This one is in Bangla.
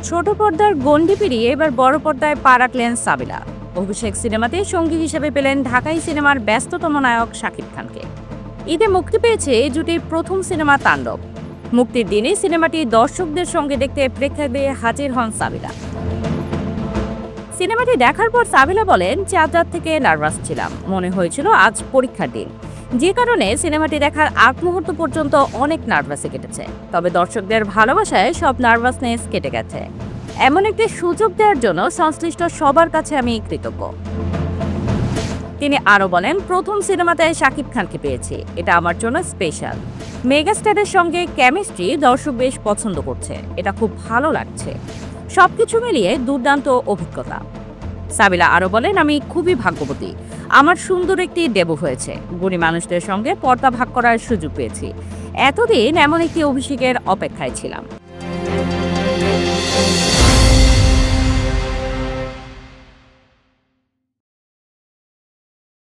ছোট পর্দার গণ্ডি পেরিয়ে এবার বড় পর্দায় পা রাখলেন সাবিলা। অভিষেক সিনেমাতে সঙ্গী হিসেবে পেলেন ঢাকাই সিনেমার ব্যস্ততম নায়ক শাকিব খানকে। ঈদে মুক্তি পেয়েছে এই জুটির প্রথম সিনেমা তাণ্ডব। মুক্তির দিনে সিনেমাটি দর্শকদের সঙ্গে দেখতে প্রেক্ষাগৃহে হাজির হন সাবিলা। সিনেমাটি দেখার পর সাবিলা বলেন, চাঁদ রাত থেকে নার্ভাস ছিলাম, মনে হয়েছিল আজ পরীক্ষার দিন, যে কারণে সিনেমাটি দেখার আগ মুহূর্ত পর্যন্ত অনেক নার্ভাসে কেটেছে। তবে দর্শকদের ভালোবাসায় সব নার্ভাসনেস কেটে গেছে। এমন একটি সুযোগ দেওয়ার জন্য সংশ্লিষ্ট সবার কাছে আমি কৃতজ্ঞ। তিনি আরও বলেন, প্রথম সিনেমাতে শাকিব খানকে পেয়েছি, এটা আমার জন্য স্পেশাল। মেগাস্টারের সঙ্গে কেমিস্ট্রি দর্শক বেশ পছন্দ করছে, এটা খুব ভালো লাগছে। সবকিছু মিলিয়ে দুর্দান্ত অভিজ্ঞতা। সাবিলা আরও বলেন, আমি খুবই ভাগ্যবতী, আমার সুন্দর একটি ডেবু হয়েছে। গুণী মানুষদের সঙ্গে পর্দা ভাগ করার সুযোগ পেয়েছি। এতদিন এমন একটি অভিষেকের অপেক্ষায় ছিলাম।